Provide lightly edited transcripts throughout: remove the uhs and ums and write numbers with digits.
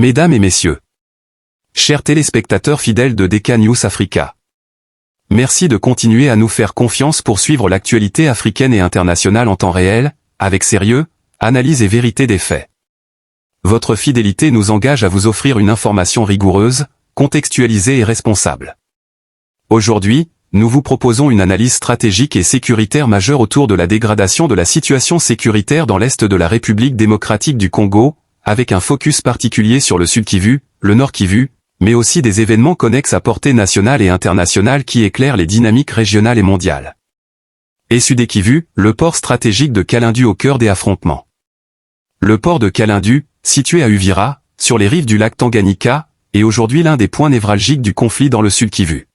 Mesdames et messieurs, chers téléspectateurs fidèles de DK News Africa, merci de continuer à nous faire confiance pour suivre l'actualité africaine et internationale en temps réel, avec sérieux, analyse et vérité des faits. Votre fidélité nous engage à vous offrir une information rigoureuse, contextualisée et responsable. Aujourd'hui, nous vous proposons une analyse stratégique et sécuritaire majeure autour de la dégradation de la situation sécuritaire dans l'Est de la République démocratique du Congo, avec un focus particulier sur le Sud Kivu, le Nord Kivu, mais aussi des événements connexes à portée nationale et internationale qui éclairent les dynamiques régionales et mondiales. Et Sud Kivu, le port stratégique de Kalindu au cœur des affrontements. Le port de Kalindu, situé à Uvira, sur les rives du lac Tanganyika, est aujourd'hui l'un des points névralgiques du conflit dans le Sud Kivu.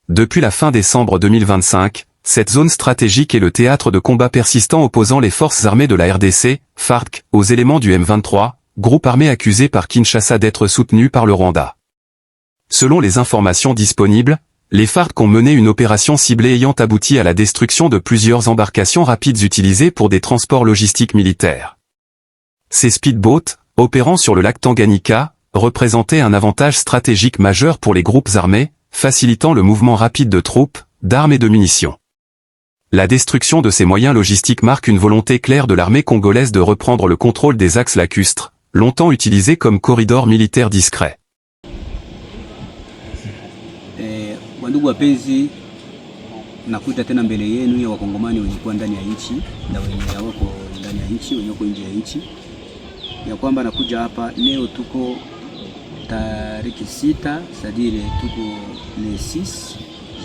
Depuis la fin décembre 2025, cette zone stratégique est le théâtre de combats persistants opposant les forces armées de la RDC, FARC, aux éléments du M23, groupe armé accusé par Kinshasa d'être soutenu par le Rwanda. Selon les informations disponibles, les FARC ont mené une opération ciblée ayant abouti à la destruction de plusieurs embarcations rapides utilisées pour des transports logistiques militaires. Ces speedboats, opérant sur le lac Tanganyika, représentaient un avantage stratégique majeur pour les groupes armés, facilitant le mouvement rapide de troupes, d'armes et de munitions. La destruction de ces moyens logistiques marque une volonté claire de l'armée congolaise de reprendre le contrôle des axes lacustres, longtemps utilisés comme corridor militaire discret. Wandugu wapenzi, nakuta tena mbele yenu ya wakongomani wenye kuwa ndani ya nchi na wenye wako ndani ya nchi, wenye wako nje ya nchi, ya kwamba nakuja hapa leo tuko tariki 6, c'est-à-dire tuko le 6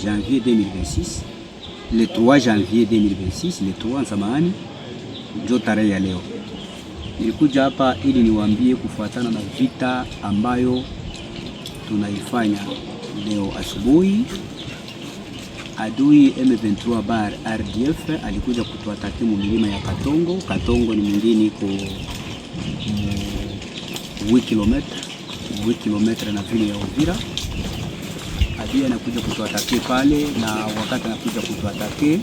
janvier 2026, le 3 janvier 2026, le 3 samahani, ndio tarehe ya leo. Nilikuja hapa ili niwaambie kufuatana na vita ambayo tunaifanya leo asubuhi. Adui M23 bar RDF alikuja kutuataki mu milima ya Katongo. Katongo ni mwingine iko 8 kilometre na vile ya Uvira. Adui anakuja kutuataki pale, na wakati anakuja kutuataki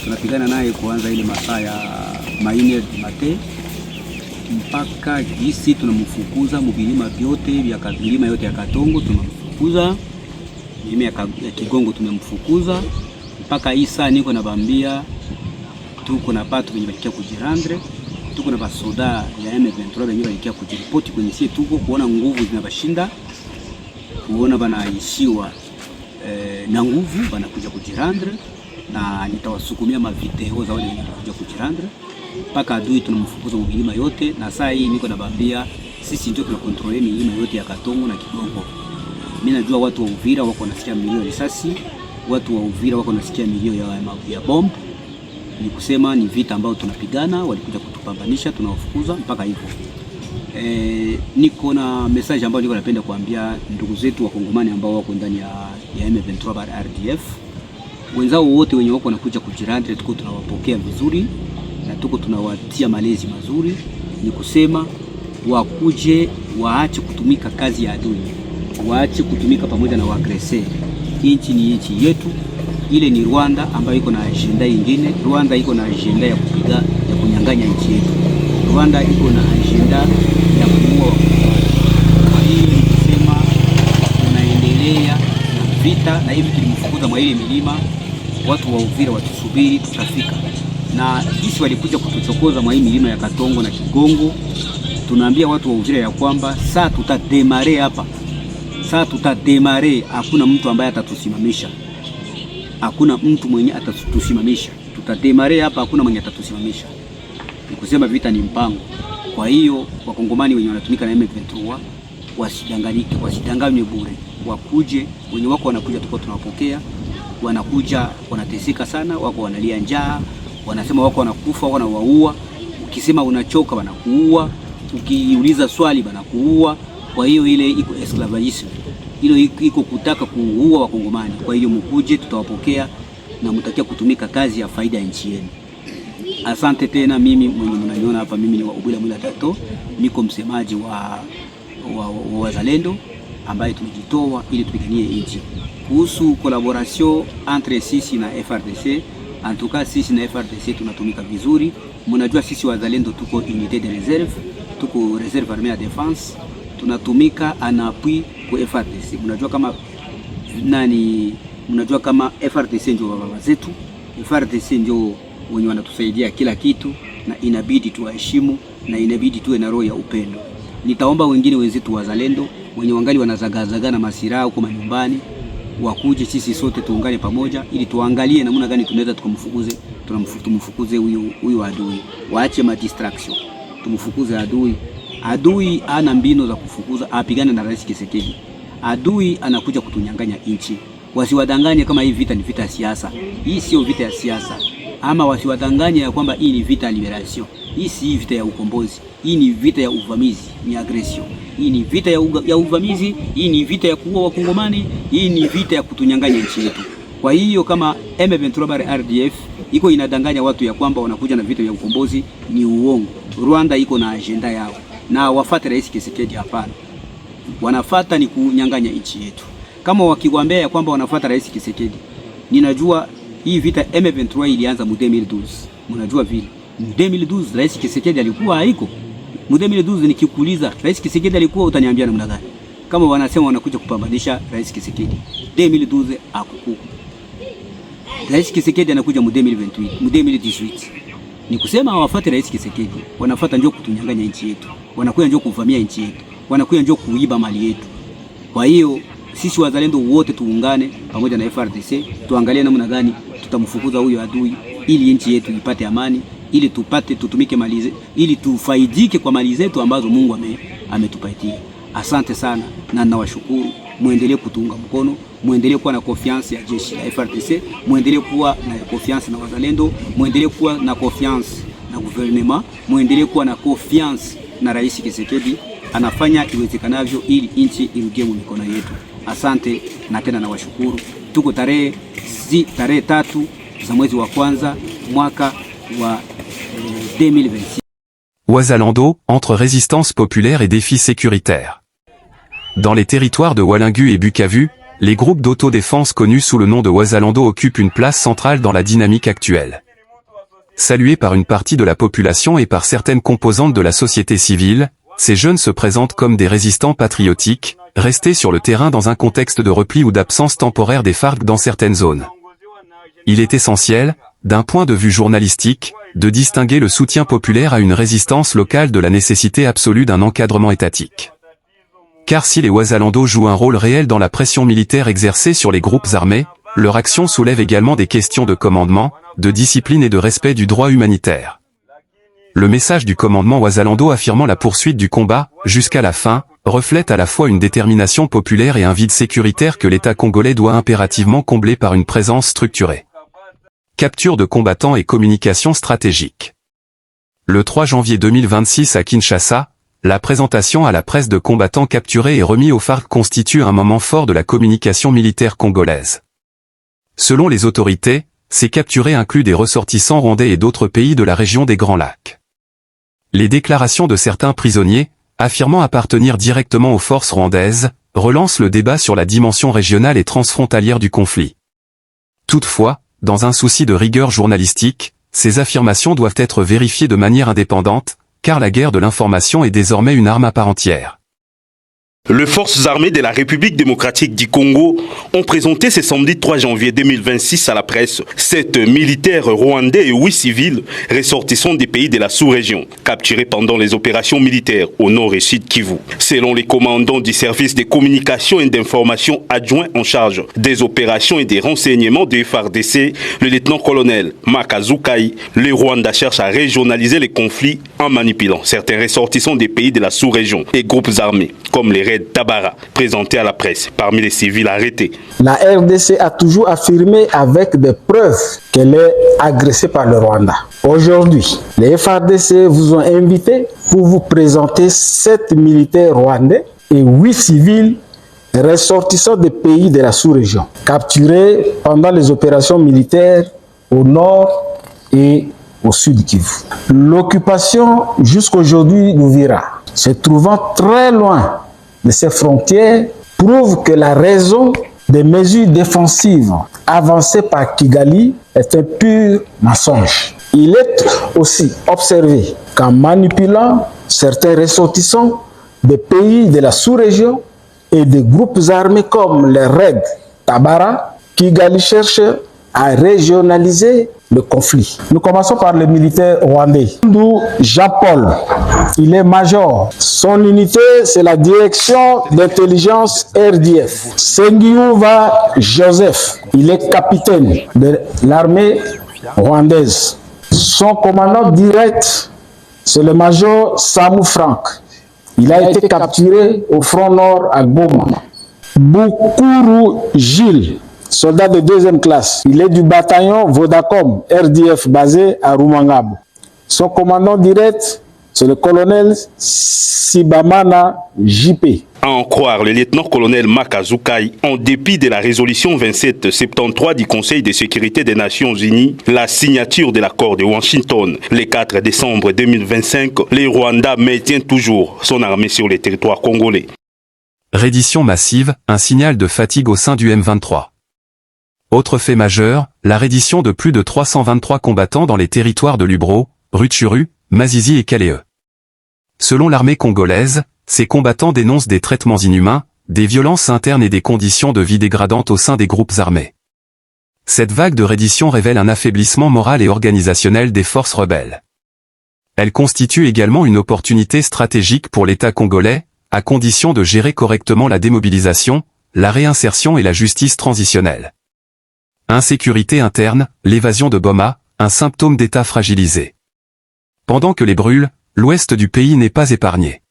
tunapigana naye kuanza ile masaa ya maine mate mpaka gisi tunamfukuza mbilima vyote vya milima yote ya Katongo, tunamfukuza milima ya Kigongo, tunamfukuza mpaka Isa. Niko nabambia tuko na batu wenye balikia kujirandre, tuko na basoda ya M23 wenye balikia kujiripoti kwenye sie, tuko kuona nguvu zinabashinda, kuona banaishiwa na nguvu, banakuja kujirandre, na nitawasukumia mavideo za wale wanakuja kujirandre mpaka adui tunamfukuza milima yote. Na saa hii niko nabambia sisi ndio tunakontrole milima yote ya Katongo na Kigongo. Mimi najua watu wa Uvira wako nasikia milio ya risasi, watu wa Uvira wako nasikia milio ya bomb. Ni kusema ni vita ambayo tunapigana, walikuja kutupambanisha, tunawafukuza mpaka hivyo. Niko na message ambayo niko napenda kuambia ndugu zetu wa Kongomani ambao wako ndani ya M23 bar RDF. Wenzao wote wenye wako wanakuja kujirandre, tuko tunawapokea vizuri na tuko tunawatia malezi mazuri. Ni kusema wakuje waache kutumika kazi ya adui, waache kutumika pamoja na waagreseur. Nchi ni nchi yetu, ile ni Rwanda ambayo iko na agenda nyingine. Rwanda iko na agenda ya kupiga, ya kunyang'anya nchi yetu. Rwanda iko na agenda ya kuua. Kwa hiyo ni kusema tunaendelea na vita, na hivi tulimfukuza mwa ile milima. Watu wa Uvira watusubiri, tutafika. Na sisi walikuja kutuchokoza mwa hii milima ya Katongo na Kigongo. Tunaambia watu wa Uvira ya kwamba saa tutademare hapa, saa tutademare, hakuna mtu ambaye atatusimamisha, hakuna mtu mwenye atatusimamisha. Tutademare hapa, hakuna mwenye atatusimamisha. Ni kusema vita ni mpango. Kwa hiyo wakongomani wenye wanatumika na M23 wasidanganyike, wasidanganywe bure, wakuje. Wenye wako wanakuja, tuko tunawapokea, wanakuja wanateseka sana, wako wanalia njaa, wanasema wako wanakufa, wako wanawaua. Ukisema unachoka wanakuua, ukiuliza swali wanakuua. Kwa hiyo ile iko esclavagisme, ile iko kutaka kuua wakongomani. Kwa hiyo mkuje, tutawapokea na mtakia kutumika kazi ya faida ya nchi yenu. Asante tena. Mimi mwenye mnaniona hapa, mimi ni wa Ubwila Mwila Tato, niko msemaji wa wazalendo ambaye tumejitoa ili tupiganie nchi. Kuhusu collaboration entre sisi na FRDC, Antuka sisi na FARDC tunatumika vizuri. Mnajua sisi wazalendo tuko unité de réserve, tuko réserve armée à défense, tunatumika en appui kwa FARDC. Mnajua kama FARDC ndio baba zetu, FARDC ndio wenye wanatusaidia kila kitu, na inabidi tuwaheshimu na inabidi tuwe na roho ya upendo. Nitaomba wengine wenzetu wazalendo wenye wangali wanazagazaga na masiraha huko manyumbani wakuje, sisi sote tuungane pamoja ili tuangalie namna gani tunaweza tumfukuze huyu adui. Waache ma distraction, tumfukuze adui. Adui ana mbinu za kufukuza, apigane na Rais Tshisekedi. Adui anakuja kutunyang'anya nchi. Wasiwadanganye kama hii vita ni vita ya siasa. Hii sio vita ya siasa. Ama wasiwadanganye ya kwamba hii ni vita ya liberation. Hii si vita ya ukombozi. Hii ni vita ya uvamizi, ni aggression. Hii ni vita ya uvamizi, hii ni vita ya kuua Wakongomani, hii ni vita ya kutunyang'anya nchi yetu. Kwa hiyo kama M23 RDF iko inadanganya watu ya kwamba wanakuja na vita ya ukombozi, ni uongo. Rwanda iko na agenda yao. Na wafuate Rais Tshisekedi, hapana. Wanafuata ni kunyang'anya nchi yetu. Kama wakiwaambia ya kwamba wanafuata Rais Tshisekedi, ninajua hii vita M23 ilianza mu 2012. Mnajua vile. Mu 2012 Rais Tshisekedi alikuwa haiko. Mu 2012 nikikuuliza Rais Tshisekedi alikuwa, utaniambia namna gani? Kama wanasema wanakuja kupambanisha Rais Tshisekedi, 2012 hakukuwa. Rais Tshisekedi anakuja mu 2028, mu 2018. Ni kusema hawafuati Rais Tshisekedi, wanafuata njoo kutunyang'anya nchi yetu. Wanakuja njoo kuvamia nchi yetu. Wanakuja njoo kuiba mali yetu. Kwa hiyo sisi wazalendo wote tuungane pamoja na FARDC, tuangalie namna gani tutamfukuza huyo adui ili nchi yetu ipate amani, ili tutumike mali zetu, ili tufaidike kwa mali zetu ambazo Mungu ametupatia. Asante sana na nawashukuru. Muendelee kutuunga mkono, muendelee kuwa na confiance ya jeshi la FARDC, muendelee kuwa na confiance na wazalendo, muendelee kuwa na confiance na gouvernement, muendelee kuwa na confiance na Rais Tshisekedi. Anafanya iwezekanavyo ili nchi irudie mikono yetu. Asante na tena nawashukuru. Tuko tarehe 3 za mwezi wa kwanza mwaka wa 2026. Ouazalando, entre résistance populaire et défis sécuritaires. Dans les territoires de Walingu et Bukavu, les groupes d'autodéfense connus sous le nom de Ouazalando occupent une place centrale dans la dynamique actuelle. Salués par une partie de la population et par certaines composantes de la société civile, ces jeunes se présentent comme des résistants patriotiques, restés sur le terrain dans un contexte de repli ou d'absence temporaire des FARC dans certaines zones. Il est essentiel, d'un point de vue journalistique, de distinguer le soutien populaire à une résistance locale de la nécessité absolue d'un encadrement étatique. Car si les Ouazalando jouent un rôle réel dans la pression militaire exercée sur les groupes armés, leur action soulève également des questions de commandement, de discipline et de respect du droit humanitaire. Le message du commandement Ouazalando affirmant la poursuite du combat, jusqu'à la fin, reflète à la fois une détermination populaire et un vide sécuritaire que l'État congolais doit impérativement combler par une présence structurée. Capture de combattants et communication stratégique. Le 3 janvier 2026 à Kinshasa, la présentation à la presse de combattants capturés et remis aux FARC constitue un moment fort de la communication militaire congolaise. Selon les autorités, ces capturés incluent des ressortissants rwandais et d'autres pays de la région des Grands Lacs. Les déclarations de certains prisonniers, affirmant appartenir directement aux forces rwandaises, relancent le débat sur la dimension régionale et transfrontalière du conflit. Toutefois, dans un souci de rigueur journalistique, ces affirmations doivent être vérifiées de manière indépendante, car la guerre de l'information est désormais une arme à part entière. Les forces armées de la République démocratique du Congo ont présenté ce samedi 3 janvier 2026 à la presse 7 militaires rwandais et 8 civils ressortissants des pays de la sous-région, capturés pendant les opérations militaires au nord et sud Kivu. Selon les commandants du service de communication et d'information adjoint en charge des opérations et des renseignements de FARDC, le lieutenant-colonel Makazukai, le Rwanda cherche à régionaliser les conflits en manipulant certains ressortissants des pays de la sous-région et groupes armés, comme les raids Tabara, présentés à la presse parmi les civils arrêtés. La RDC a toujours affirmé avec des preuves qu'elle est agressée par le Rwanda. Aujourd'hui, les FARDC vous ont invité pour vous présenter 7 militaires rwandais et 8 civils ressortissants des pays de la sous-région, capturés pendant les opérations militaires au nord et au sud Kivu. L'occupation jusqu'aujourd'hui d'Uvira, se trouvant très loin de ces frontières, prouve que la raison des mesures défensives avancées par Kigali est un pur mensonge. Il est aussi observé qu'en manipulant certains ressortissants des pays de la sous-région et des groupes armés comme les Red Tabara, Kigali cherche à régionaliser le conflit. Nous commençons par le militaire rwandais. D'où Jean-Paul, il est major. Son unité, c'est la direction d'intelligence RDF. Sengiuva Joseph, il est capitaine de l'armée rwandaise. Son commandant direct, c'est le major Samu Frank. Il a été capturé au front nord à Goma. Bukuru Gilles, soldat de deuxième classe. Il est du bataillon Vodacom, RDF, basé à Rumangabo. Son commandant direct, c'est le colonel Sibamana JP. À en croire le lieutenant-colonel Makazukai, en dépit de la résolution 2773 du Conseil de sécurité des Nations Unies, la signature de l'accord de Washington le 4 décembre 2025, le Rwanda maintient toujours son armée sur le territoire congolais. Reddition massive, un signal de fatigue au sein du M23. Autre fait majeur, la reddition de plus de 323 combattants dans les territoires de Lubero, Rutshuru, Masisi et Kalehe. Selon l'armée congolaise, ces combattants dénoncent des traitements inhumains, des violences internes et des conditions de vie dégradantes au sein des groupes armés. Cette vague de reddition révèle un affaiblissement moral et organisationnel des forces rebelles. Elle constitue également une opportunité stratégique pour l'État congolais, à condition de gérer correctement la démobilisation, la réinsertion et la justice transitionnelle. Insécurité interne, l'évasion de Boma, un symptôme d'État fragilisé. Pendant que les brûle, l'ouest du pays n'est pas épargné.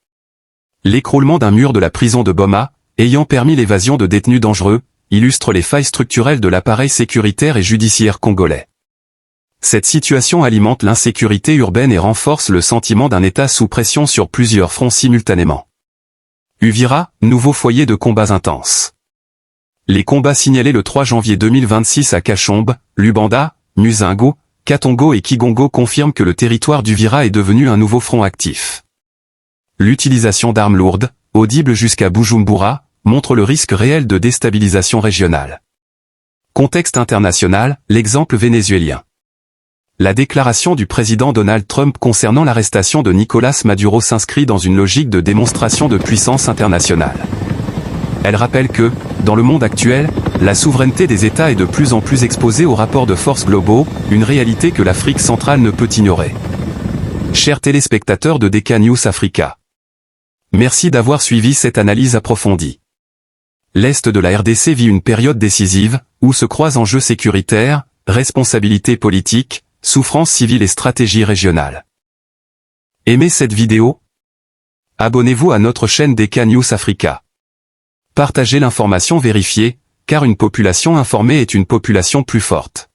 L'écroulement d'un mur de la prison de Boma, ayant permis l'évasion de détenus dangereux, illustre les failles structurelles de l'appareil sécuritaire et judiciaire congolais. Cette situation alimente l'insécurité urbaine et renforce le sentiment d'un État sous pression sur plusieurs fronts simultanément. Uvira, nouveau foyer de combats intenses. Les combats signalés le 3 janvier 2026 à Kachombe, Lubanda, Muzingo, Katongo et Kigongo confirment que le territoire d'Uvira est devenu un nouveau front actif. L'utilisation d'armes lourdes, audibles jusqu'à Bujumbura, montre le risque réel de déstabilisation régionale. Contexte international, l'exemple vénézuélien. La déclaration du président Donald Trump concernant l'arrestation de Nicolás Maduro s'inscrit dans une logique de démonstration de puissance internationale. Elle rappelle que, dans le monde actuel, la souveraineté des États est de plus en plus exposée aux rapports de force globaux, une réalité que l'Afrique centrale ne peut ignorer. Chers téléspectateurs de DK News Africa, merci d'avoir suivi cette analyse approfondie. L'Est de la RDC vit une période décisive, où se croisent enjeux sécuritaires, responsabilités politiques, souffrances civiles et stratégies régionales. Aimez cette vidéo? Abonnez-vous à notre chaîne DK News Africa. Partagez l'information vérifiée, car une population informée est une population plus forte.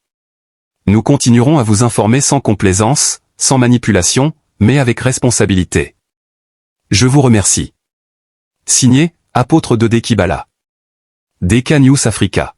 Nous continuerons à vous informer sans complaisance, sans manipulation, mais avec responsabilité. Je vous remercie. Signé, apôtre de Dekibala. DK News Africa.